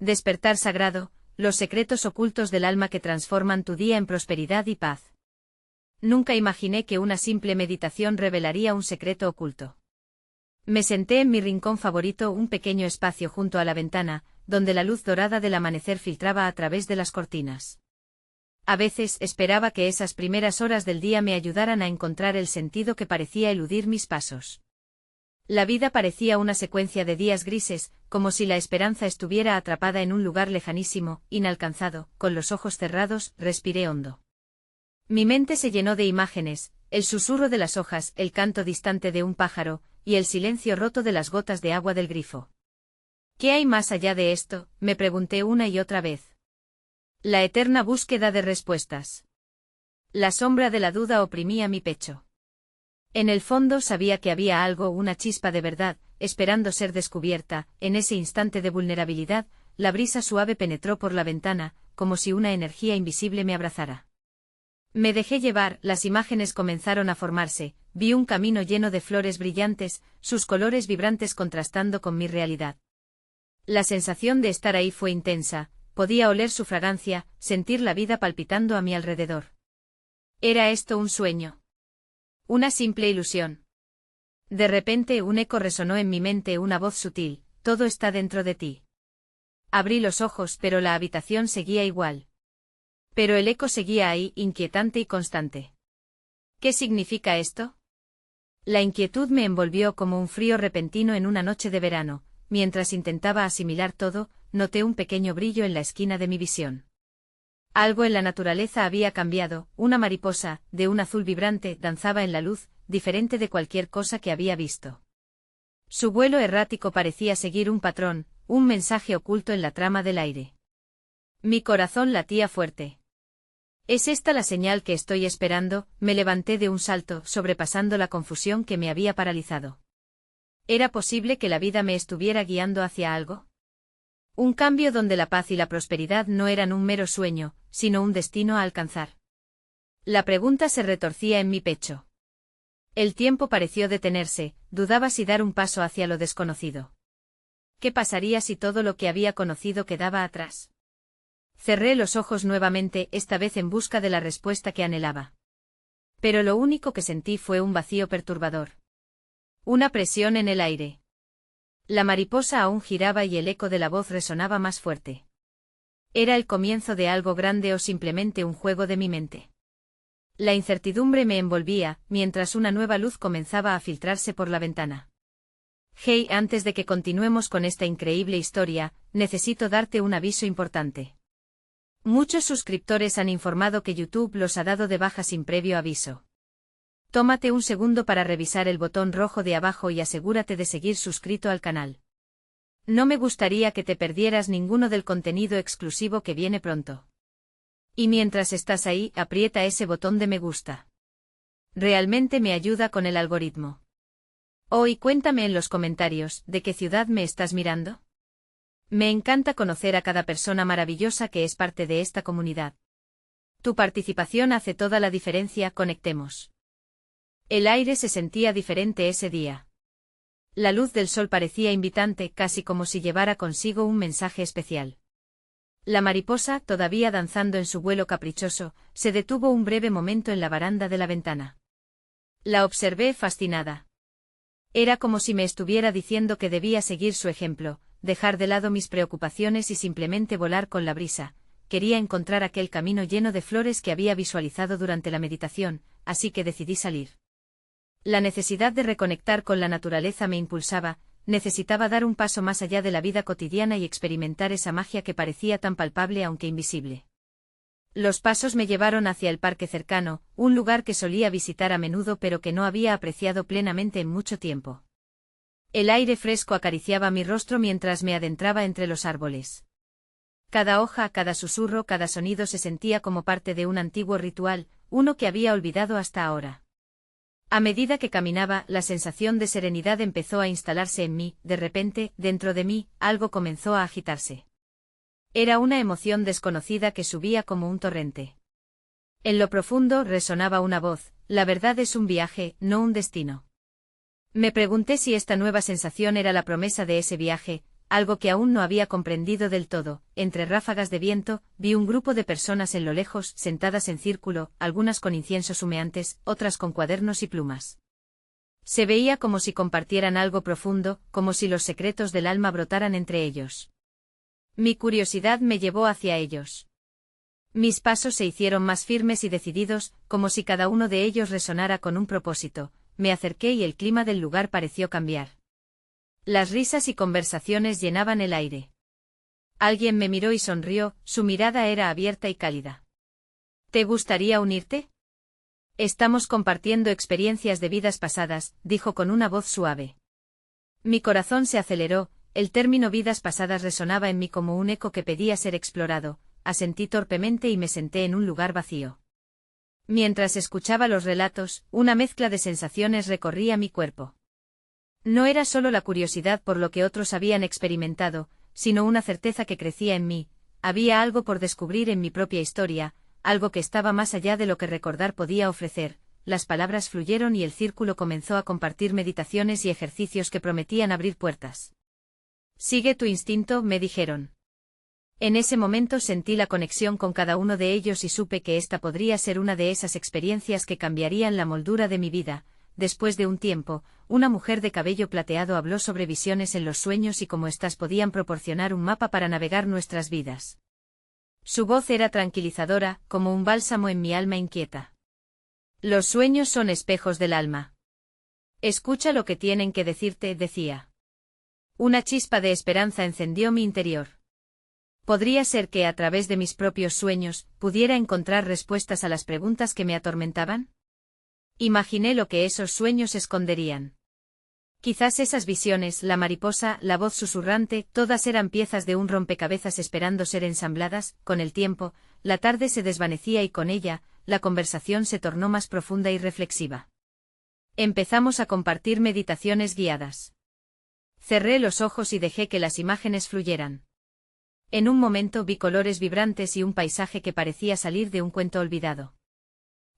Despertar sagrado, los secretos ocultos del alma que transforman tu día en prosperidad y paz. Nunca imaginé que una simple meditación revelaría un secreto oculto. Me senté en mi rincón favorito, un pequeño espacio junto a la ventana, donde la luz dorada del amanecer filtraba a través de las cortinas. A veces esperaba que esas primeras horas del día me ayudaran a encontrar el sentido que parecía eludir mis pasos. La vida parecía una secuencia de días grises, como si la esperanza estuviera atrapada en un lugar lejanísimo, inalcanzado. Con los ojos cerrados, respiré hondo. Mi mente se llenó de imágenes, el susurro de las hojas, el canto distante de un pájaro, y el silencio roto de las gotas de agua del grifo. ¿Qué hay más allá de esto?, me pregunté una y otra vez. La eterna búsqueda de respuestas. La sombra de la duda oprimía mi pecho. En el fondo sabía que había algo, una chispa de verdad, esperando ser descubierta. En ese instante de vulnerabilidad, la brisa suave penetró por la ventana, como si una energía invisible me abrazara. Me dejé llevar, las imágenes comenzaron a formarse, vi un camino lleno de flores brillantes, sus colores vibrantes contrastando con mi realidad. La sensación de estar ahí fue intensa, podía oler su fragancia, sentir la vida palpitando a mi alrededor. ¿Era esto un sueño? ¿Una simple ilusión? De repente un eco resonó en mi mente, una voz sutil: todo está dentro de ti. Abrí los ojos, pero la habitación seguía igual. Pero el eco seguía ahí, inquietante y constante. ¿Qué significa esto? La inquietud me envolvió como un frío repentino en una noche de verano. Mientras intentaba asimilar todo, noté un pequeño brillo en la esquina de mi visión. Algo en la naturaleza había cambiado, una mariposa, de un azul vibrante, danzaba en la luz, diferente de cualquier cosa que había visto. Su vuelo errático parecía seguir un patrón, un mensaje oculto en la trama del aire. Mi corazón latía fuerte. ¿Es esta la señal que estoy esperando? Me levanté de un salto, sobrepasando la confusión que me había paralizado. ¿Era posible que la vida me estuviera guiando hacia algo? Un cambio donde la paz y la prosperidad no eran un mero sueño, sino un destino a alcanzar. La pregunta se retorcía en mi pecho. El tiempo pareció detenerse, dudaba si dar un paso hacia lo desconocido. ¿Qué pasaría si todo lo que había conocido quedaba atrás? Cerré los ojos nuevamente, esta vez en busca de la respuesta que anhelaba. Pero lo único que sentí fue un vacío perturbador. Una presión en el aire. La mariposa aún giraba y el eco de la voz resonaba más fuerte. ¿Era el comienzo de algo grande o simplemente un juego de mi mente? La incertidumbre me envolvía, mientras una nueva luz comenzaba a filtrarse por la ventana. Hey, antes de que continuemos con esta increíble historia, necesito darte un aviso importante. Muchos suscriptores han informado que YouTube los ha dado de baja sin previo aviso. Tómate un segundo para revisar el botón rojo de abajo y asegúrate de seguir suscrito al canal. No me gustaría que te perdieras ninguno del contenido exclusivo que viene pronto. Y mientras estás ahí, aprieta ese botón de me gusta. Realmente me ayuda con el algoritmo. Oh, y cuéntame en los comentarios, ¿de qué ciudad me estás mirando? Me encanta conocer a cada persona maravillosa que es parte de esta comunidad. Tu participación hace toda la diferencia, conectemos. El aire se sentía diferente ese día. La luz del sol parecía invitante, casi como si llevara consigo un mensaje especial. La mariposa, todavía danzando en su vuelo caprichoso, se detuvo un breve momento en la baranda de la ventana. La observé fascinada. Era como si me estuviera diciendo que debía seguir su ejemplo, dejar de lado mis preocupaciones y simplemente volar con la brisa. Quería encontrar aquel camino lleno de flores que había visualizado durante la meditación, así que decidí salir. La necesidad de reconectar con la naturaleza me impulsaba, necesitaba dar un paso más allá de la vida cotidiana y experimentar esa magia que parecía tan palpable aunque invisible. Los pasos me llevaron hacia el parque cercano, un lugar que solía visitar a menudo pero que no había apreciado plenamente en mucho tiempo. El aire fresco acariciaba mi rostro mientras me adentraba entre los árboles. Cada hoja, cada susurro, cada sonido se sentía como parte de un antiguo ritual, uno que había olvidado hasta ahora. A medida que caminaba, la sensación de serenidad empezó a instalarse en mí. De repente, dentro de mí, algo comenzó a agitarse. Era una emoción desconocida que subía como un torrente. En lo profundo resonaba una voz: la verdad es un viaje, no un destino. Me pregunté si esta nueva sensación era la promesa de ese viaje, algo que aún no había comprendido del todo. Entre ráfagas de viento, vi un grupo de personas en lo lejos, sentadas en círculo, algunas con inciensos humeantes, otras con cuadernos y plumas. Se veía como si compartieran algo profundo, como si los secretos del alma brotaran entre ellos. Mi curiosidad me llevó hacia ellos. Mis pasos se hicieron más firmes y decididos, como si cada uno de ellos resonara con un propósito. Me acerqué y el clima del lugar pareció cambiar. Las risas y conversaciones llenaban el aire. Alguien me miró y sonrió, su mirada era abierta y cálida. ¿Te gustaría unirte? Estamos compartiendo experiencias de vidas pasadas, dijo con una voz suave. Mi corazón se aceleró, el término vidas pasadas resonaba en mí como un eco que pedía ser explorado. Asentí torpemente y me senté en un lugar vacío. Mientras escuchaba los relatos, una mezcla de sensaciones recorría mi cuerpo. No era solo la curiosidad por lo que otros habían experimentado, sino una certeza que crecía en mí. Había algo por descubrir en mi propia historia, algo que estaba más allá de lo que recordar podía ofrecer. Las palabras fluyeron y el círculo comenzó a compartir meditaciones y ejercicios que prometían abrir puertas. Sigue tu instinto, me dijeron. En ese momento sentí la conexión con cada uno de ellos y supe que esta podría ser una de esas experiencias que cambiarían la moldura de mi vida. Después de un tiempo, una mujer de cabello plateado habló sobre visiones en los sueños y cómo éstas podían proporcionar un mapa para navegar nuestras vidas. Su voz era tranquilizadora, como un bálsamo en mi alma inquieta. Los sueños son espejos del alma. Escucha lo que tienen que decirte, decía. Una chispa de esperanza encendió mi interior. Podría ser que a través de mis propios sueños, pudiera encontrar respuestas a las preguntas que me atormentaban. Imaginé lo que esos sueños esconderían. Quizás esas visiones, la mariposa, la voz susurrante, todas eran piezas de un rompecabezas esperando ser ensambladas. Con el tiempo, la tarde se desvanecía y con ella, la conversación se tornó más profunda y reflexiva. Empezamos a compartir meditaciones guiadas. Cerré los ojos y dejé que las imágenes fluyeran. En un momento vi colores vibrantes y un paisaje que parecía salir de un cuento olvidado.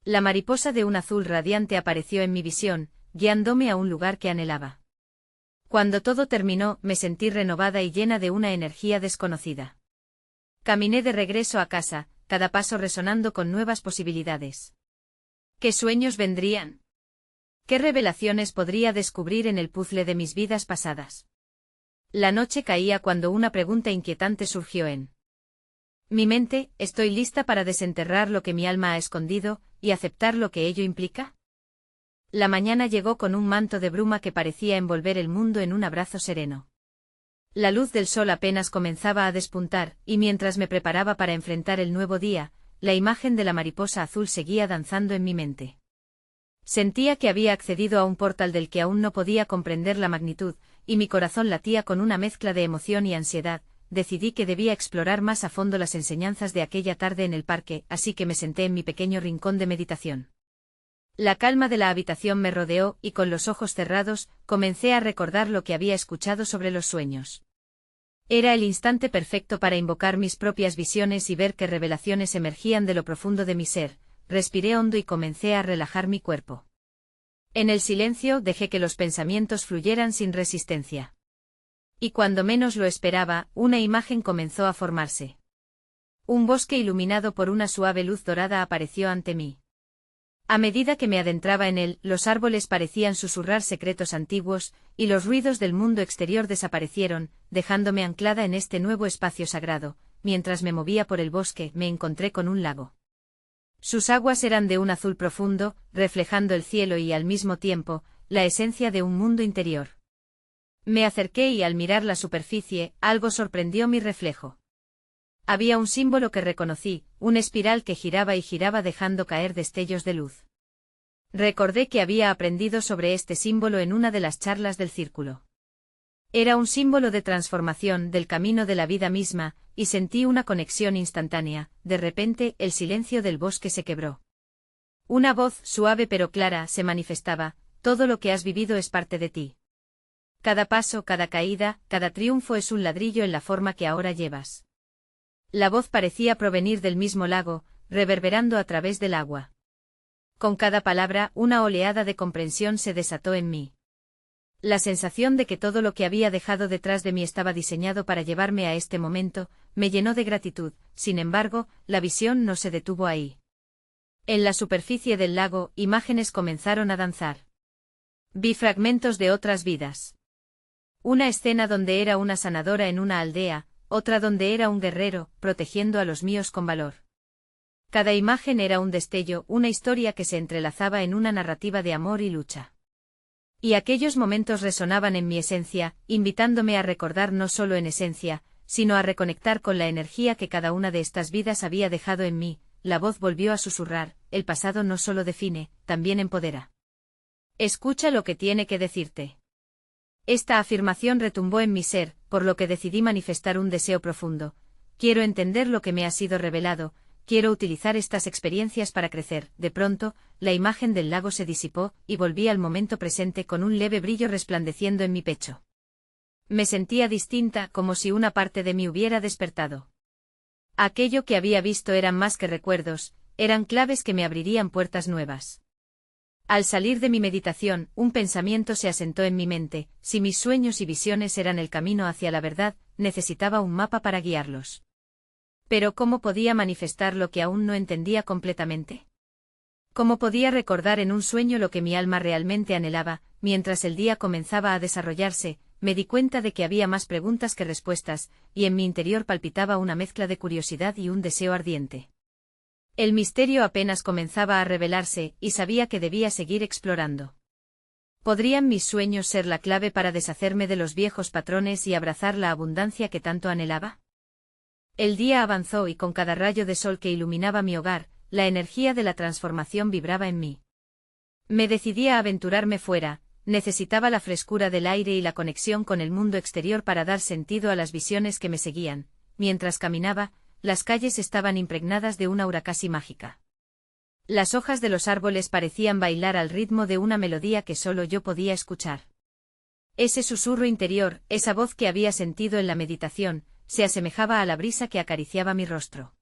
La mariposa de un azul radiante apareció en mi visión, guiándome a un lugar que anhelaba. Cuando todo terminó, me sentí renovada y llena de una energía desconocida. Caminé de regreso a casa, cada paso resonando con nuevas posibilidades. ¿Qué sueños vendrían? ¿Qué revelaciones podría descubrir en el puzzle de mis vidas pasadas? La noche caía cuando una pregunta inquietante surgió en mi mente. ¿Estoy lista para desenterrar lo que mi alma ha escondido, y aceptar lo que ello implica? La mañana llegó con un manto de bruma que parecía envolver el mundo en un abrazo sereno. La luz del sol apenas comenzaba a despuntar, y mientras me preparaba para enfrentar el nuevo día, la imagen de la mariposa azul seguía danzando en mi mente. Sentía que había accedido a un portal del que aún no podía comprender la magnitud, y mi corazón latía con una mezcla de emoción y ansiedad. Decidí que debía explorar más a fondo las enseñanzas de aquella tarde en el parque, así que me senté en mi pequeño rincón de meditación. La calma de la habitación me rodeó, y con los ojos cerrados, comencé a recordar lo que había escuchado sobre los sueños. Era el instante perfecto para invocar mis propias visiones y ver qué revelaciones emergían de lo profundo de mi ser. Respiré hondo y comencé a relajar mi cuerpo. En el silencio dejé que los pensamientos fluyeran sin resistencia. Y cuando menos lo esperaba, una imagen comenzó a formarse. Un bosque iluminado por una suave luz dorada apareció ante mí. A medida que me adentraba en él, los árboles parecían susurrar secretos antiguos, y los ruidos del mundo exterior desaparecieron, dejándome anclada en este nuevo espacio sagrado. Mientras me movía por el bosque, me encontré con un lago. Sus aguas eran de un azul profundo, reflejando el cielo y al mismo tiempo, la esencia de un mundo interior. Me acerqué y al mirar la superficie, algo sorprendió mi reflejo. Había un símbolo que reconocí, una espiral que giraba y giraba dejando caer destellos de luz. Recordé que había aprendido sobre este símbolo en una de las charlas del círculo. Era un símbolo de transformación del camino de la vida misma, y sentí una conexión instantánea. De repente, el silencio del bosque se quebró. Una voz, suave pero clara, se manifestaba: todo lo que has vivido es parte de ti. Cada paso, cada caída, cada triunfo es un ladrillo en la forma que ahora llevas. La voz parecía provenir del mismo lago, reverberando a través del agua. Con cada palabra, una oleada de comprensión se desató en mí. La sensación de que todo lo que había dejado detrás de mí estaba diseñado para llevarme a este momento, me llenó de gratitud. Sin embargo, la visión no se detuvo ahí. En la superficie del lago, imágenes comenzaron a danzar. Vi fragmentos de otras vidas. Una escena donde era una sanadora en una aldea, otra donde era un guerrero, protegiendo a los míos con valor. Cada imagen era un destello, una historia que se entrelazaba en una narrativa de amor y lucha. Y aquellos momentos resonaban en mi esencia, invitándome a recordar no solo en esencia, sino a reconectar con la energía que cada una de estas vidas había dejado en mí. La voz volvió a susurrar, el pasado no solo define, también empodera. Escucha lo que tiene que decirte. Esta afirmación retumbó en mi ser, por lo que decidí manifestar un deseo profundo. Quiero entender lo que me ha sido revelado, quiero utilizar estas experiencias para crecer. De pronto, la imagen del lago se disipó, y volví al momento presente con un leve brillo resplandeciendo en mi pecho. Me sentía distinta, como si una parte de mí hubiera despertado. Aquello que había visto eran más que recuerdos, eran claves que me abrirían puertas nuevas. Al salir de mi meditación, un pensamiento se asentó en mi mente: si mis sueños y visiones eran el camino hacia la verdad, necesitaba un mapa para guiarlos. Pero ¿cómo podía manifestar lo que aún no entendía completamente? ¿Cómo podía recordar en un sueño lo que mi alma realmente anhelaba? Mientras el día comenzaba a desarrollarse, me di cuenta de que había más preguntas que respuestas, y en mi interior palpitaba una mezcla de curiosidad y un deseo ardiente. El misterio apenas comenzaba a revelarse, y sabía que debía seguir explorando. ¿Podrían mis sueños ser la clave para deshacerme de los viejos patrones y abrazar la abundancia que tanto anhelaba? El día avanzó y con cada rayo de sol que iluminaba mi hogar, la energía de la transformación vibraba en mí. Me decidí a aventurarme fuera, necesitaba la frescura del aire y la conexión con el mundo exterior para dar sentido a las visiones que me seguían. Mientras caminaba, las calles estaban impregnadas de una aura casi mágica. Las hojas de los árboles parecían bailar al ritmo de una melodía que solo yo podía escuchar. Ese susurro interior, esa voz que había sentido en la meditación, se asemejaba a la brisa que acariciaba mi rostro.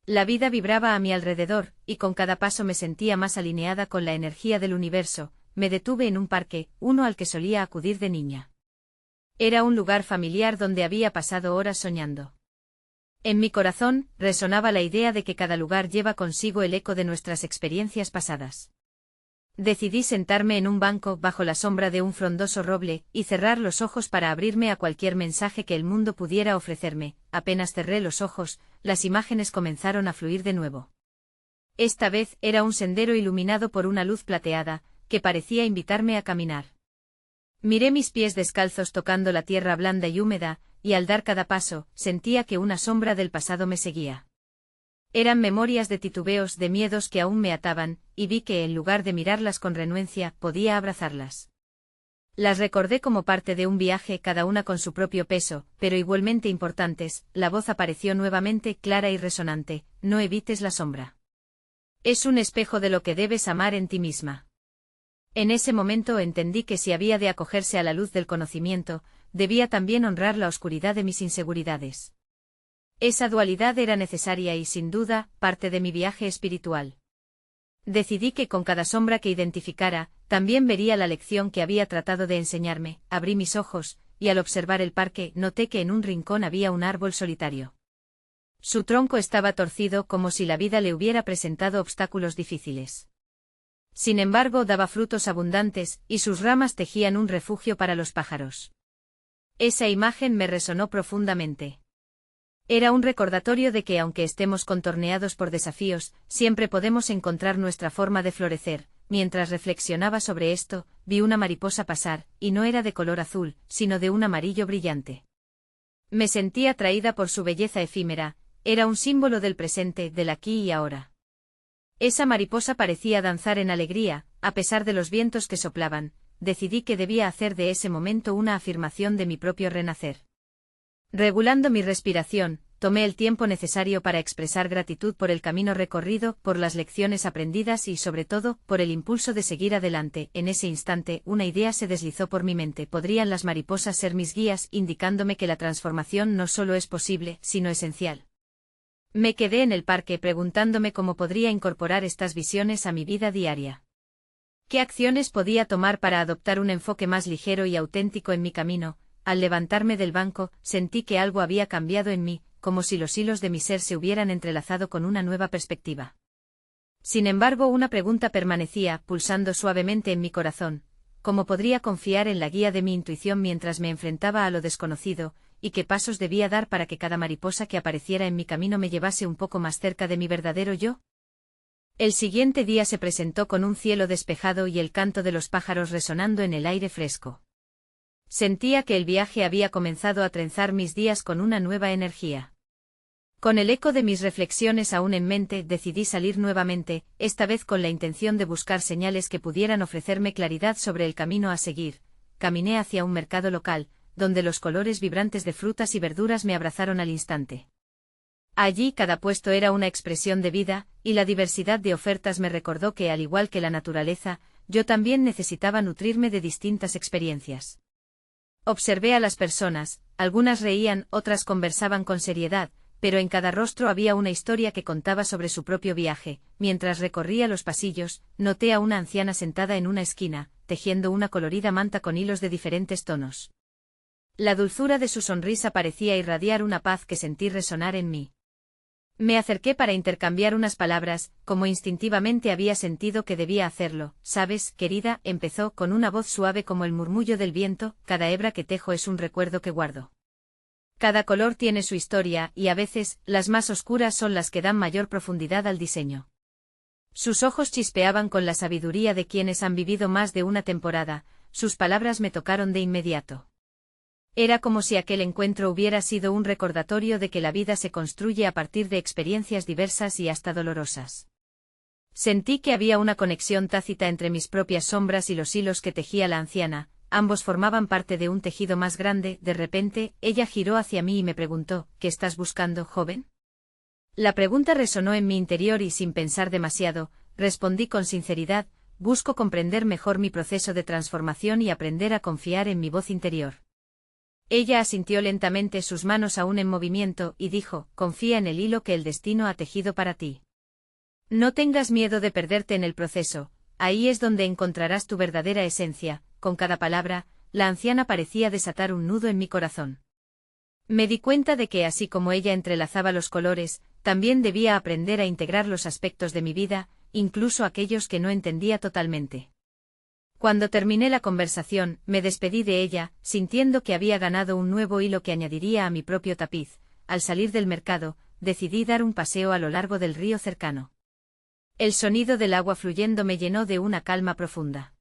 La vida vibraba a mi alrededor, y con cada paso me sentía más alineada con la energía del universo. Me detuve en un parque, uno al que solía acudir de niña. Era un lugar familiar donde había pasado horas soñando. En mi corazón, resonaba la idea de que cada lugar lleva consigo el eco de nuestras experiencias pasadas. Decidí sentarme en un banco bajo la sombra de un frondoso roble, y cerrar los ojos para abrirme a cualquier mensaje que el mundo pudiera ofrecerme. Apenas cerré los ojos, las imágenes comenzaron a fluir de nuevo. Esta vez era un sendero iluminado por una luz plateada, que parecía invitarme a caminar. Miré mis pies descalzos tocando la tierra blanda y húmeda, y al dar cada paso, sentía que una sombra del pasado me seguía. Eran memorias de titubeos, de miedos que aún me ataban, y vi que en lugar de mirarlas con renuencia, podía abrazarlas. Las recordé como parte de un viaje, cada una con su propio peso, pero igualmente importantes. La voz apareció nuevamente, clara y resonante: no evites la sombra. Es un espejo de lo que debes amar en ti misma. En ese momento entendí que si había de acogerse a la luz del conocimiento, debía también honrar la oscuridad de mis inseguridades. Esa dualidad era necesaria y, sin duda, parte de mi viaje espiritual. Decidí que con cada sombra que identificara, también vería la lección que había tratado de enseñarme. Abrí mis ojos, y al observar el parque, noté que en un rincón había un árbol solitario. Su tronco estaba torcido, como si la vida le hubiera presentado obstáculos difíciles. Sin embargo, daba frutos abundantes, y sus ramas tejían un refugio para los pájaros. Esa imagen me resonó profundamente. Era un recordatorio de que aunque estemos contorneados por desafíos, siempre podemos encontrar nuestra forma de florecer. Mientras reflexionaba sobre esto, vi una mariposa pasar, y no era de color azul, sino de un amarillo brillante. Me sentí atraída por su belleza efímera, era un símbolo del presente, del aquí y ahora. Esa mariposa parecía danzar en alegría, a pesar de los vientos que soplaban. Decidí que debía hacer de ese momento una afirmación de mi propio renacer. Regulando mi respiración, tomé el tiempo necesario para expresar gratitud por el camino recorrido, por las lecciones aprendidas y, sobre todo, por el impulso de seguir adelante. En ese instante, una idea se deslizó por mi mente: ¿podrían las mariposas ser mis guías, indicándome que la transformación no solo es posible, sino esencial? Me quedé en el parque preguntándome cómo podría incorporar estas visiones a mi vida diaria. ¿Qué acciones podía tomar para adoptar un enfoque más ligero y auténtico en mi camino? Al levantarme del banco, sentí que algo había cambiado en mí, como si los hilos de mi ser se hubieran entrelazado con una nueva perspectiva. Sin embargo, una pregunta permanecía, pulsando suavemente en mi corazón: ¿cómo podría confiar en la guía de mi intuición mientras me enfrentaba a lo desconocido, y qué pasos debía dar para que cada mariposa que apareciera en mi camino me llevase un poco más cerca de mi verdadero yo? El siguiente día se presentó con un cielo despejado y el canto de los pájaros resonando en el aire fresco. Sentía que el viaje había comenzado a trenzar mis días con una nueva energía. Con el eco de mis reflexiones aún en mente, decidí salir nuevamente, esta vez con la intención de buscar señales que pudieran ofrecerme claridad sobre el camino a seguir. Caminé hacia un mercado local, donde los colores vibrantes de frutas y verduras me abrazaron al instante. Allí cada puesto era una expresión de vida, y la diversidad de ofertas me recordó que, al igual que la naturaleza, yo también necesitaba nutrirme de distintas experiencias. Observé a las personas, algunas reían, otras conversaban con seriedad, pero en cada rostro había una historia que contaba sobre su propio viaje. Mientras recorría los pasillos, noté a una anciana sentada en una esquina, tejiendo una colorida manta con hilos de diferentes tonos. La dulzura de su sonrisa parecía irradiar una paz que sentí resonar en mí. Me acerqué para intercambiar unas palabras, como instintivamente había sentido que debía hacerlo. «Sabes, querida», empezó con una voz suave como el murmullo del viento, «cada hebra que tejo es un recuerdo que guardo. Cada color tiene su historia, y a veces, las más oscuras son las que dan mayor profundidad al diseño». Sus ojos chispeaban con la sabiduría de quienes han vivido más de una temporada. Sus palabras me tocaron de inmediato. Era como si aquel encuentro hubiera sido un recordatorio de que la vida se construye a partir de experiencias diversas y hasta dolorosas. Sentí que había una conexión tácita entre mis propias sombras y los hilos que tejía la anciana. Ambos formaban parte de un tejido más grande. De repente, ella giró hacia mí y me preguntó: «¿Qué estás buscando, joven?». La pregunta resonó en mi interior y, sin pensar demasiado, respondí con sinceridad: «Busco comprender mejor mi proceso de transformación y aprender a confiar en mi voz interior». Ella asintió lentamente, sus manos aún en movimiento, y dijo: «Confía en el hilo que el destino ha tejido para ti. No tengas miedo de perderte en el proceso, ahí es donde encontrarás tu verdadera esencia». Con cada palabra, la anciana parecía desatar un nudo en mi corazón. Me di cuenta de que, así como ella entrelazaba los colores, también debía aprender a integrar los aspectos de mi vida, incluso aquellos que no entendía totalmente. Cuando terminé la conversación, me despedí de ella, sintiendo que había ganado un nuevo hilo que añadiría a mi propio tapiz. Al salir del mercado, decidí dar un paseo a lo largo del río cercano. El sonido del agua fluyendo me llenó de una calma profunda.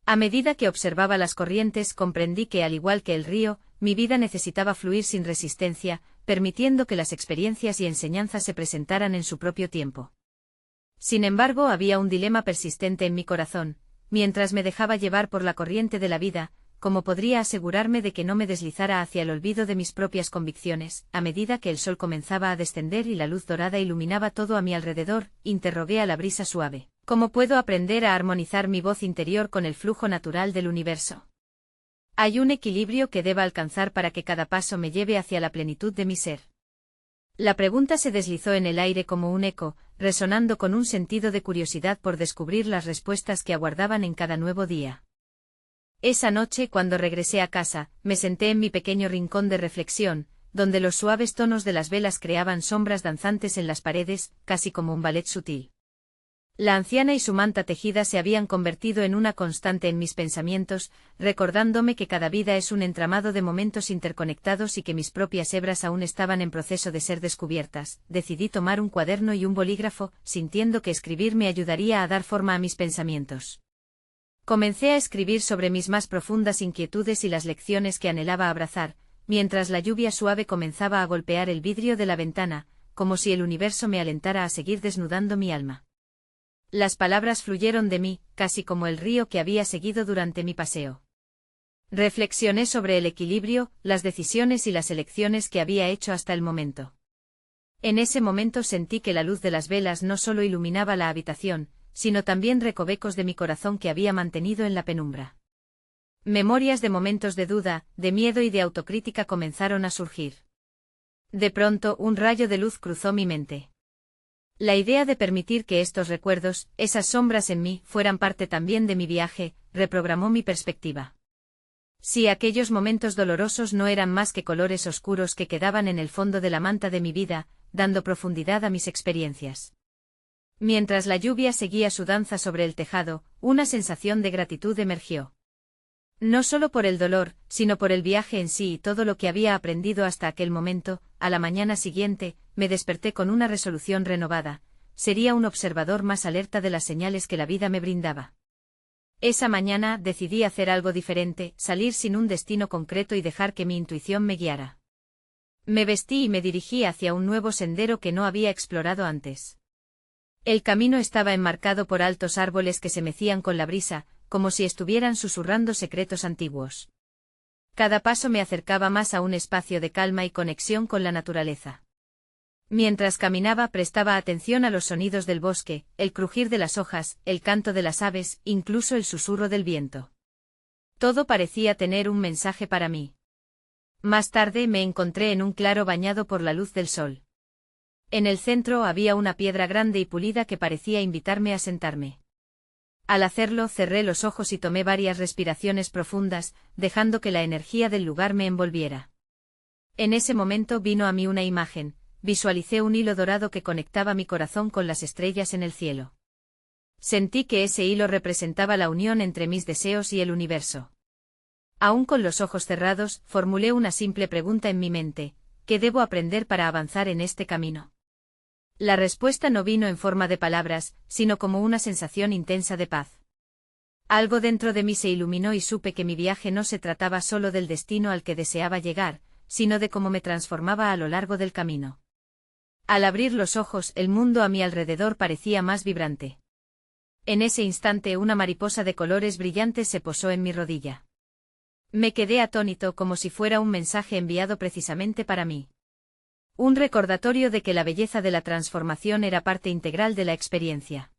A medida que observaba las corrientes, comprendí que, al igual que el río, mi vida necesitaba fluir sin resistencia, permitiendo que las experiencias y enseñanzas se presentaran en su propio tiempo. Sin embargo, había un dilema persistente en mi corazón. Mientras me dejaba llevar por la corriente de la vida, ¿cómo podría asegurarme de que no me deslizara hacia el olvido de mis propias convicciones? A medida que el sol comenzaba a descender y la luz dorada iluminaba todo a mi alrededor, interrogué a la brisa suave: ¿cómo puedo aprender a armonizar mi voz interior con el flujo natural del universo? ¿Hay un equilibrio que deba alcanzar para que cada paso me lleve hacia la plenitud de mi ser? La pregunta se deslizó en el aire como un eco, resonando con un sentido de curiosidad por descubrir las respuestas que aguardaban en cada nuevo día. Esa noche, cuando regresé a casa, me senté en mi pequeño rincón de reflexión, donde los suaves tonos de las velas creaban sombras danzantes en las paredes, casi como un ballet sutil. La anciana y su manta tejida se habían convertido en una constante en mis pensamientos, recordándome que cada vida es un entramado de momentos interconectados y que mis propias hebras aún estaban en proceso de ser descubiertas. Decidí tomar un cuaderno y un bolígrafo, sintiendo que escribir me ayudaría a dar forma a mis pensamientos. Comencé a escribir sobre mis más profundas inquietudes y las lecciones que anhelaba abrazar, mientras la lluvia suave comenzaba a golpear el vidrio de la ventana, como si el universo me alentara a seguir desnudando mi alma. Las palabras fluyeron de mí, casi como el río que había seguido durante mi paseo. Reflexioné sobre el equilibrio, las decisiones y las elecciones que había hecho hasta el momento. En ese momento sentí que la luz de las velas no solo iluminaba la habitación, sino también recovecos de mi corazón que había mantenido en la penumbra. Memorias de momentos de duda, de miedo y de autocrítica comenzaron a surgir. De pronto, un rayo de luz cruzó mi mente. La idea de permitir que estos recuerdos, esas sombras en mí, fueran parte también de mi viaje, reprogramó mi perspectiva. Si aquellos momentos dolorosos no eran más que colores oscuros que quedaban en el fondo de la manta de mi vida, dando profundidad a mis experiencias. Mientras la lluvia seguía su danza sobre el tejado, una sensación de gratitud emergió. No solo por el dolor, sino por el viaje en sí y todo lo que había aprendido hasta aquel momento. A la mañana siguiente, me desperté con una resolución renovada: sería un observador más alerta de las señales que la vida me brindaba. Esa mañana decidí hacer algo diferente, salir sin un destino concreto y dejar que mi intuición me guiara. Me vestí y me dirigí hacia un nuevo sendero que no había explorado antes. El camino estaba enmarcado por altos árboles que se mecían con la brisa, como si estuvieran susurrando secretos antiguos. Cada paso me acercaba más a un espacio de calma y conexión con la naturaleza. Mientras caminaba prestaba atención a los sonidos del bosque, el crujir de las hojas, el canto de las aves, incluso el susurro del viento. Todo parecía tener un mensaje para mí. Más tarde me encontré en un claro bañado por la luz del sol. En el centro había una piedra grande y pulida que parecía invitarme a sentarme. Al hacerlo cerré los ojos y tomé varias respiraciones profundas, dejando que la energía del lugar me envolviera. En ese momento vino a mí una imagen. Visualicé un hilo dorado que conectaba mi corazón con las estrellas en el cielo. Sentí que ese hilo representaba la unión entre mis deseos y el universo. Aún con los ojos cerrados, formulé una simple pregunta en mi mente: ¿qué debo aprender para avanzar en este camino? La respuesta no vino en forma de palabras, sino como una sensación intensa de paz. Algo dentro de mí se iluminó y supe que mi viaje no se trataba solo del destino al que deseaba llegar, sino de cómo me transformaba a lo largo del camino. Al abrir los ojos, el mundo a mi alrededor parecía más vibrante. En ese instante una mariposa de colores brillantes se posó en mi rodilla. Me quedé atónito como si fuera un mensaje enviado precisamente para mí. Un recordatorio de que la belleza de la transformación era parte integral de la experiencia.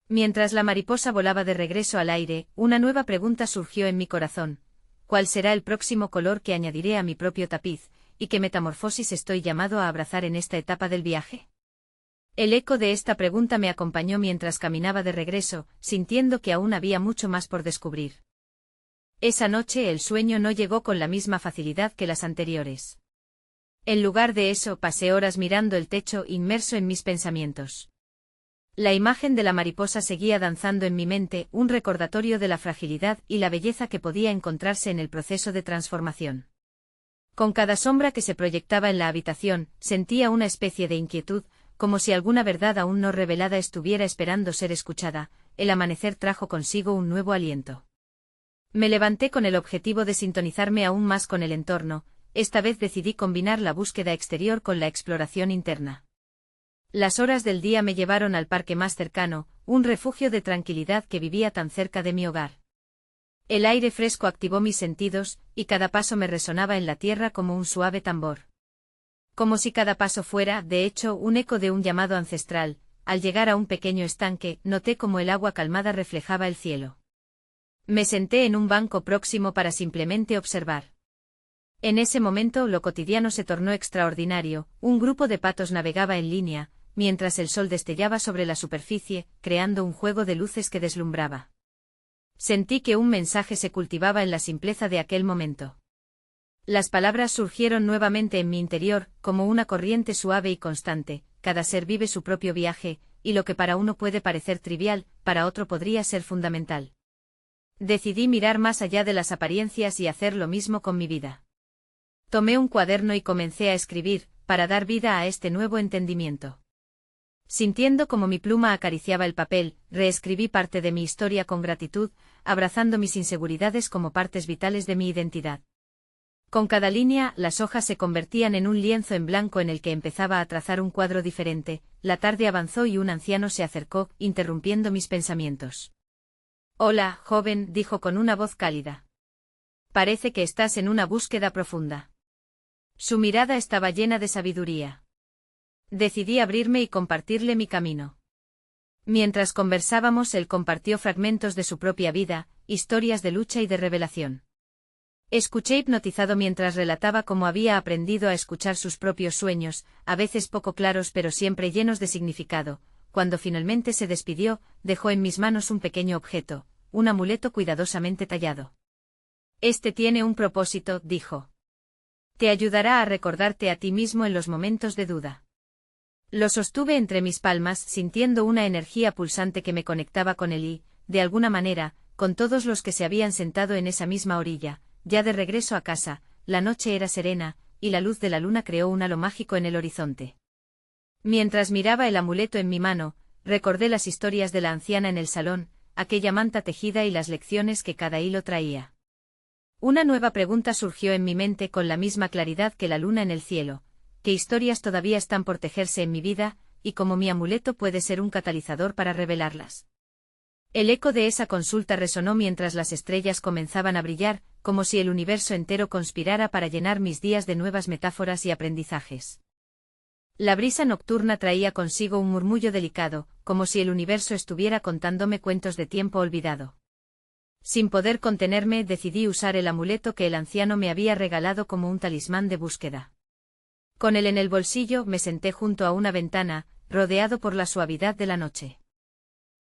Mientras la mariposa volaba de regreso al aire, una nueva pregunta surgió en mi corazón: ¿cuál será el próximo color que añadiré a mi propio tapiz? ¿Y qué metamorfosis estoy llamado a abrazar en esta etapa del viaje? El eco de esta pregunta me acompañó mientras caminaba de regreso, sintiendo que aún había mucho más por descubrir. Esa noche el sueño no llegó con la misma facilidad que las anteriores. En lugar de eso pasé horas mirando el techo, inmerso en mis pensamientos. La imagen de la mariposa seguía danzando en mi mente, un recordatorio de la fragilidad y la belleza que podía encontrarse en el proceso de transformación. Con cada sombra que se proyectaba en la habitación, sentía una especie de inquietud, como si alguna verdad aún no revelada estuviera esperando ser escuchada. El amanecer trajo consigo un nuevo aliento. Me levanté con el objetivo de sintonizarme aún más con el entorno. Esta vez decidí combinar la búsqueda exterior con la exploración interna. Las horas del día me llevaron al parque más cercano, un refugio de tranquilidad que vivía tan cerca de mi hogar. El aire fresco activó mis sentidos, y cada paso me resonaba en la tierra como un suave tambor. Como si cada paso fuera, de hecho, un eco de un llamado ancestral. Al llegar a un pequeño estanque, noté cómo el agua calmada reflejaba el cielo. Me senté en un banco próximo para simplemente observar. En ese momento lo cotidiano se tornó extraordinario. Un grupo de patos navegaba en línea, mientras el sol destellaba sobre la superficie, creando un juego de luces que deslumbraba. Sentí que un mensaje se cultivaba en la simpleza de aquel momento. Las palabras surgieron nuevamente en mi interior, como una corriente suave y constante: cada ser vive su propio viaje, y lo que para uno puede parecer trivial, para otro podría ser fundamental. Decidí mirar más allá de las apariencias y hacer lo mismo con mi vida. Tomé un cuaderno y comencé a escribir, para dar vida a este nuevo entendimiento. Sintiendo como mi pluma acariciaba el papel, reescribí parte de mi historia con gratitud, abrazando mis inseguridades como partes vitales de mi identidad. Con cada línea, las hojas se convertían en un lienzo en blanco en el que empezaba a trazar un cuadro diferente. La tarde avanzó y un anciano se acercó, interrumpiendo mis pensamientos. «Hola, joven», dijo con una voz cálida. «Parece que estás en una búsqueda profunda». Su mirada estaba llena de sabiduría. Decidí abrirme y compartirle mi camino. Mientras conversábamos, él compartió fragmentos de su propia vida, historias de lucha y de revelación. Escuché hipnotizado mientras relataba cómo había aprendido a escuchar sus propios sueños, a veces poco claros pero siempre llenos de significado. Cuando finalmente se despidió, dejó en mis manos un pequeño objeto, un amuleto cuidadosamente tallado. Este tiene un propósito, dijo. Te ayudará a recordarte a ti mismo en los momentos de duda. Lo sostuve entre mis palmas, sintiendo una energía pulsante que me conectaba con él y, de alguna manera, con todos los que se habían sentado en esa misma orilla. Ya de regreso a casa, la noche era serena, y la luz de la luna creó un halo mágico en el horizonte. Mientras miraba el amuleto en mi mano, recordé las historias de la anciana en el salón, aquella manta tejida y las lecciones que cada hilo traía. Una nueva pregunta surgió en mi mente con la misma claridad que la luna en el cielo. ¿Qué historias todavía están por tejerse en mi vida, y cómo mi amuleto puede ser un catalizador para revelarlas? El eco de esa consulta resonó mientras las estrellas comenzaban a brillar, como si el universo entero conspirara para llenar mis días de nuevas metáforas y aprendizajes. La brisa nocturna traía consigo un murmullo delicado, como si el universo estuviera contándome cuentos de tiempo olvidado. Sin poder contenerme, decidí usar el amuleto que el anciano me había regalado como un talismán de búsqueda. Con él en el bolsillo, me senté junto a una ventana, rodeado por la suavidad de la noche.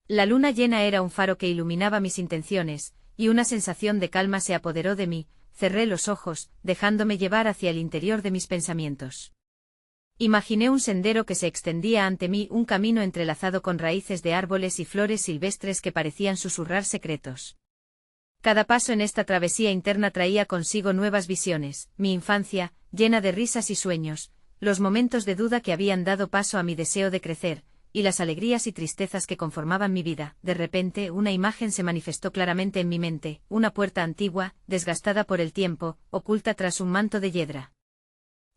La luna llena era un faro que iluminaba mis intenciones, y una sensación de calma se apoderó de mí. Cerré los ojos, dejándome llevar hacia el interior de mis pensamientos. Imaginé un sendero que se extendía ante mí, un camino entrelazado con raíces de árboles y flores silvestres que parecían susurrar secretos. Cada paso en esta travesía interna traía consigo nuevas visiones, mi infancia, llena de risas y sueños, los momentos de duda que habían dado paso a mi deseo de crecer, y las alegrías y tristezas que conformaban mi vida. De repente, una imagen se manifestó claramente en mi mente, una puerta antigua, desgastada por el tiempo, oculta tras un manto de hiedra.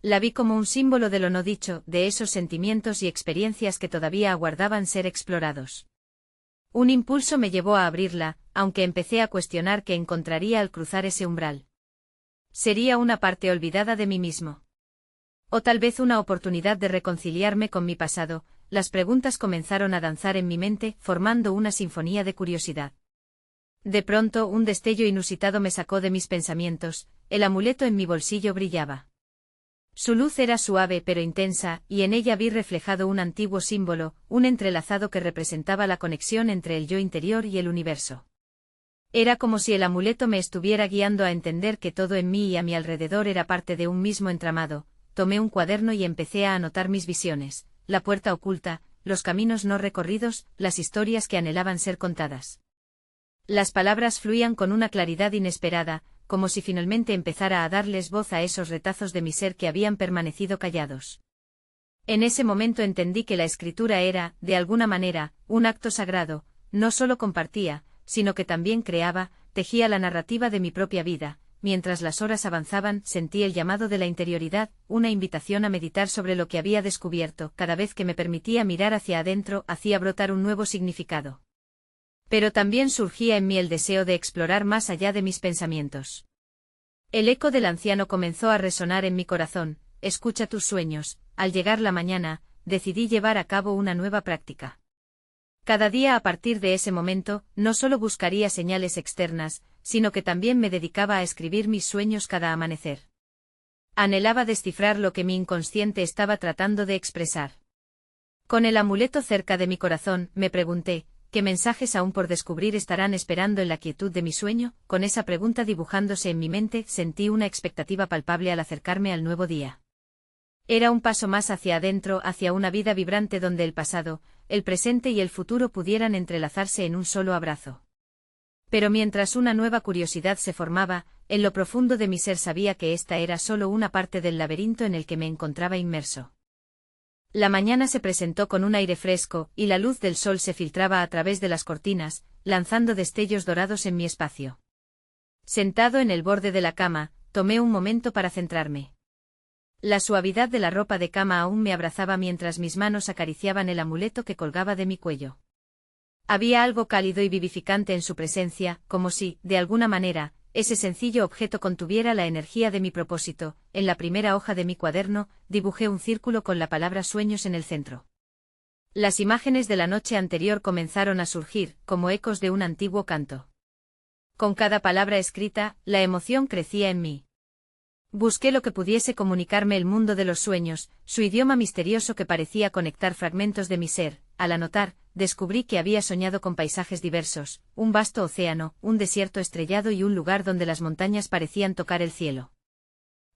La vi como un símbolo de lo no dicho, de esos sentimientos y experiencias que todavía aguardaban ser explorados. Un impulso me llevó a abrirla, aunque empecé a cuestionar qué encontraría al cruzar ese umbral. ¿Sería una parte olvidada de mí mismo? O tal vez una oportunidad de reconciliarme con mi pasado. Las preguntas comenzaron a danzar en mi mente, formando una sinfonía de curiosidad. De pronto, un destello inusitado me sacó de mis pensamientos, el amuleto en mi bolsillo brillaba. Su luz era suave pero intensa, y en ella vi reflejado un antiguo símbolo, un entrelazado que representaba la conexión entre el yo interior y el universo. Era como si el amuleto me estuviera guiando a entender que todo en mí y a mi alrededor era parte de un mismo entramado. Tomé un cuaderno y empecé a anotar mis visiones, la puerta oculta, los caminos no recorridos, las historias que anhelaban ser contadas. Las palabras fluían con una claridad inesperada, como si finalmente empezara a darles voz a esos retazos de mi ser que habían permanecido callados. En ese momento entendí que la escritura era, de alguna manera, un acto sagrado. No solo compartía, sino que también creaba, tejía la narrativa de mi propia vida. Mientras las horas avanzaban, sentí el llamado de la interioridad, una invitación a meditar sobre lo que había descubierto. Cada vez que me permitía mirar hacia adentro, hacía brotar un nuevo significado. Pero también surgía en mí el deseo de explorar más allá de mis pensamientos. El eco del anciano comenzó a resonar en mi corazón. Escucha tus sueños. Al llegar la mañana, decidí llevar a cabo una nueva práctica. Cada día a partir de ese momento, no solo buscaría señales externas, sino que también me dedicaba a escribir mis sueños cada amanecer. Anhelaba descifrar lo que mi inconsciente estaba tratando de expresar. Con el amuleto cerca de mi corazón, me pregunté, ¿qué mensajes aún por descubrir estarán esperando en la quietud de mi sueño? Con esa pregunta dibujándose en mi mente, sentí una expectativa palpable al acercarme al nuevo día. Era un paso más hacia adentro, hacia una vida vibrante donde el pasado, el presente y el futuro pudieran entrelazarse en un solo abrazo. Pero mientras una nueva curiosidad se formaba, en lo profundo de mi ser sabía que esta era solo una parte del laberinto en el que me encontraba inmerso. La mañana se presentó con un aire fresco, y la luz del sol se filtraba a través de las cortinas, lanzando destellos dorados en mi espacio. Sentado en el borde de la cama, tomé un momento para centrarme. La suavidad de la ropa de cama aún me abrazaba mientras mis manos acariciaban el amuleto que colgaba de mi cuello. Había algo cálido y vivificante en su presencia, como si, de alguna manera, ese sencillo objeto contuviera la energía de mi propósito. En la primera hoja de mi cuaderno, dibujé un círculo con la palabra sueños en el centro. Las imágenes de la noche anterior comenzaron a surgir, como ecos de un antiguo canto. Con cada palabra escrita, la emoción crecía en mí. Busqué lo que pudiese comunicarme el mundo de los sueños, su idioma misterioso que parecía conectar fragmentos de mi ser. Al anotar, descubrí que había soñado con paisajes diversos, un vasto océano, un desierto estrellado y un lugar donde las montañas parecían tocar el cielo.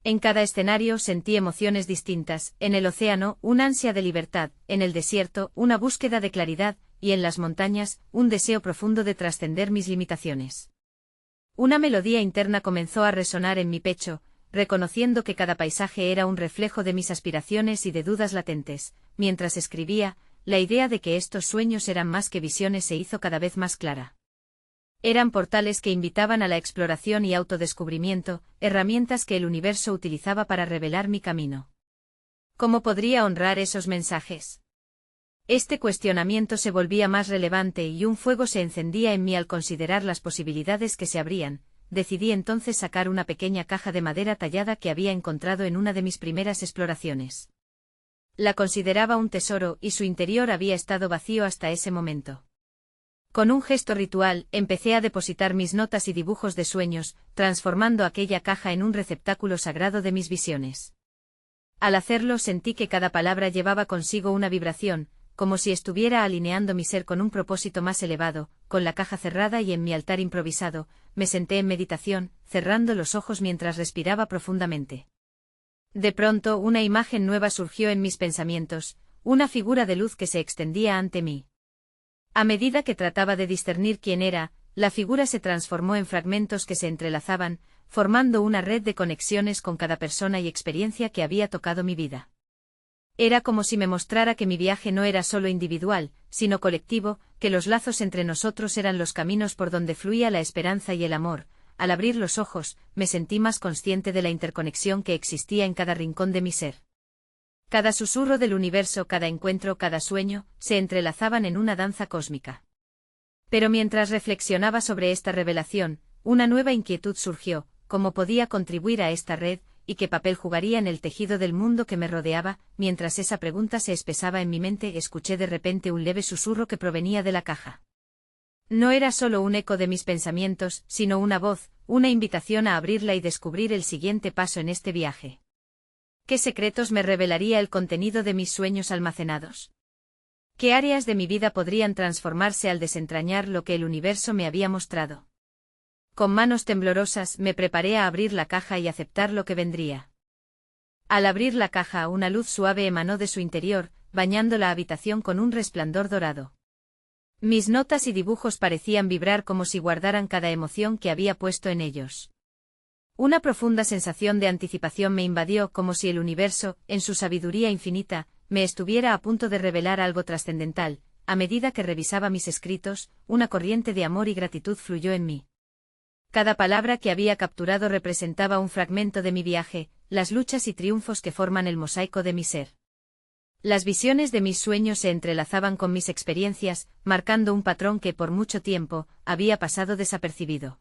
En cada escenario sentí emociones distintas, en el océano, una ansia de libertad, en el desierto, una búsqueda de claridad, y en las montañas, un deseo profundo de trascender mis limitaciones. Una melodía interna comenzó a resonar en mi pecho, reconociendo que cada paisaje era un reflejo de mis aspiraciones y de dudas latentes. Mientras escribía, la idea de que estos sueños eran más que visiones se hizo cada vez más clara. Eran portales que invitaban a la exploración y autodescubrimiento, herramientas que el universo utilizaba para revelar mi camino. ¿Cómo podría honrar esos mensajes? Este cuestionamiento se volvía más relevante y un fuego se encendía en mí al considerar las posibilidades que se abrían. Decidí entonces sacar una pequeña caja de madera tallada que había encontrado en una de mis primeras exploraciones. La consideraba un tesoro y su interior había estado vacío hasta ese momento. Con un gesto ritual, empecé a depositar mis notas y dibujos de sueños, transformando aquella caja en un receptáculo sagrado de mis visiones. Al hacerlo sentí que cada palabra llevaba consigo una vibración, como si estuviera alineando mi ser con un propósito más elevado. Con la caja cerrada y en mi altar improvisado, me senté en meditación, cerrando los ojos mientras respiraba profundamente. De pronto una imagen nueva surgió en mis pensamientos, una figura de luz que se extendía ante mí. A medida que trataba de discernir quién era, la figura se transformó en fragmentos que se entrelazaban, formando una red de conexiones con cada persona y experiencia que había tocado mi vida. Era como si me mostrara que mi viaje no era solo individual, sino colectivo, que los lazos entre nosotros eran los caminos por donde fluía la esperanza y el amor. Al abrir los ojos, me sentí más consciente de la interconexión que existía en cada rincón de mi ser. Cada susurro del universo, cada encuentro, cada sueño, se entrelazaban en una danza cósmica. Pero mientras reflexionaba sobre esta revelación, una nueva inquietud surgió: ¿cómo podía contribuir a esta red, y qué papel jugaría en el tejido del mundo que me rodeaba? Mientras esa pregunta se espesaba en mi mente, escuché de repente un leve susurro que provenía de la caja. No era solo un eco de mis pensamientos, sino una voz, una invitación a abrirla y descubrir el siguiente paso en este viaje. ¿Qué secretos me revelaría el contenido de mis sueños almacenados? ¿Qué áreas de mi vida podrían transformarse al desentrañar lo que el universo me había mostrado? Con manos temblorosas me preparé a abrir la caja y aceptar lo que vendría. Al abrir la caja, una luz suave emanó de su interior, bañando la habitación con un resplandor dorado. Mis notas y dibujos parecían vibrar como si guardaran cada emoción que había puesto en ellos. Una profunda sensación de anticipación me invadió, como si el universo, en su sabiduría infinita, me estuviera a punto de revelar algo trascendental. A medida que revisaba mis escritos, una corriente de amor y gratitud fluyó en mí. Cada palabra que había capturado representaba un fragmento de mi viaje, las luchas y triunfos que forman el mosaico de mi ser. Las visiones de mis sueños se entrelazaban con mis experiencias, marcando un patrón que por mucho tiempo había pasado desapercibido.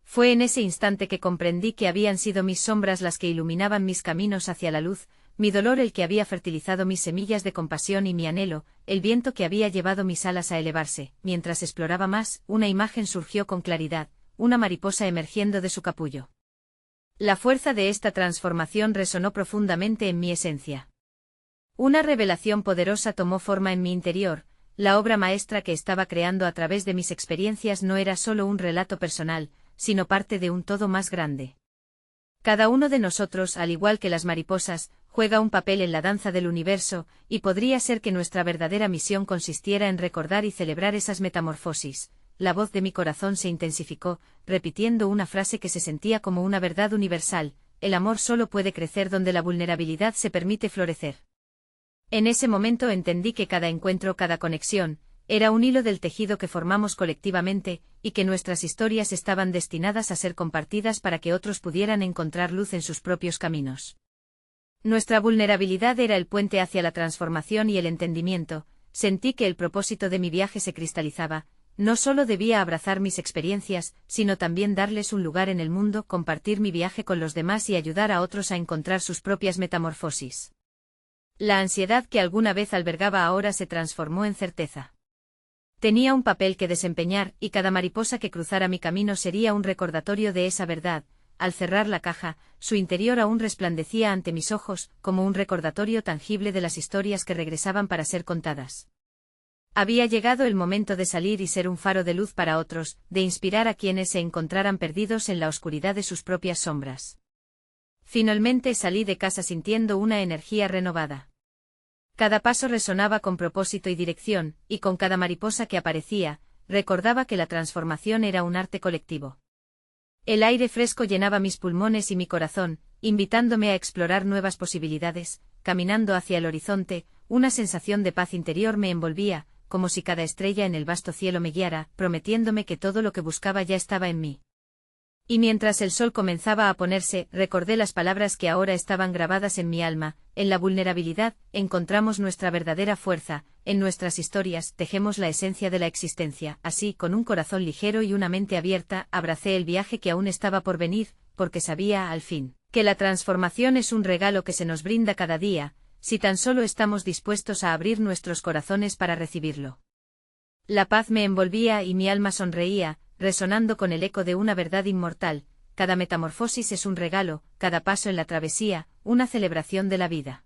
Fue en ese instante que comprendí que habían sido mis sombras las que iluminaban mis caminos hacia la luz, mi dolor el que había fertilizado mis semillas de compasión y mi anhelo, el viento que había llevado mis alas a elevarse. Mientras exploraba más, una imagen surgió con claridad, una mariposa emergiendo de su capullo. La fuerza de esta transformación resonó profundamente en mi esencia. Una revelación poderosa tomó forma en mi interior. La obra maestra que estaba creando a través de mis experiencias no era solo un relato personal, sino parte de un todo más grande. Cada uno de nosotros, al igual que las mariposas, juega un papel en la danza del universo, y podría ser que nuestra verdadera misión consistiera en recordar y celebrar esas metamorfosis. La voz de mi corazón se intensificó, repitiendo una frase que se sentía como una verdad universal: el amor solo puede crecer donde la vulnerabilidad se permite florecer. En ese momento entendí que cada encuentro, cada conexión, era un hilo del tejido que formamos colectivamente, y que nuestras historias estaban destinadas a ser compartidas para que otros pudieran encontrar luz en sus propios caminos. Nuestra vulnerabilidad era el puente hacia la transformación y el entendimiento. Sentí que el propósito de mi viaje se cristalizaba. No solo debía abrazar mis experiencias, sino también darles un lugar en el mundo, compartir mi viaje con los demás y ayudar a otros a encontrar sus propias metamorfosis. La ansiedad que alguna vez albergaba ahora se transformó en certeza. Tenía un papel que desempeñar, y cada mariposa que cruzara mi camino sería un recordatorio de esa verdad. Al cerrar la caja, su interior aún resplandecía ante mis ojos, como un recordatorio tangible de las historias que regresaban para ser contadas. Había llegado el momento de salir y ser un faro de luz para otros, de inspirar a quienes se encontraran perdidos en la oscuridad de sus propias sombras. Finalmente salí de casa sintiendo una energía renovada. Cada paso resonaba con propósito y dirección, y con cada mariposa que aparecía, recordaba que la transformación era un arte colectivo. El aire fresco llenaba mis pulmones y mi corazón, invitándome a explorar nuevas posibilidades. Caminando hacia el horizonte, una sensación de paz interior me envolvía, como si cada estrella en el vasto cielo me guiara, prometiéndome que todo lo que buscaba ya estaba en mí. Y mientras el sol comenzaba a ponerse, recordé las palabras que ahora estaban grabadas en mi alma: en la vulnerabilidad encontramos nuestra verdadera fuerza, en nuestras historias tejemos la esencia de la existencia. Así, con un corazón ligero y una mente abierta, abracé el viaje que aún estaba por venir, porque sabía, al fin, que la transformación es un regalo que se nos brinda cada día, si tan solo estamos dispuestos a abrir nuestros corazones para recibirlo. La paz me envolvía y mi alma sonreía, resonando con el eco de una verdad inmortal: cada metamorfosis es un regalo, cada paso en la travesía, una celebración de la vida.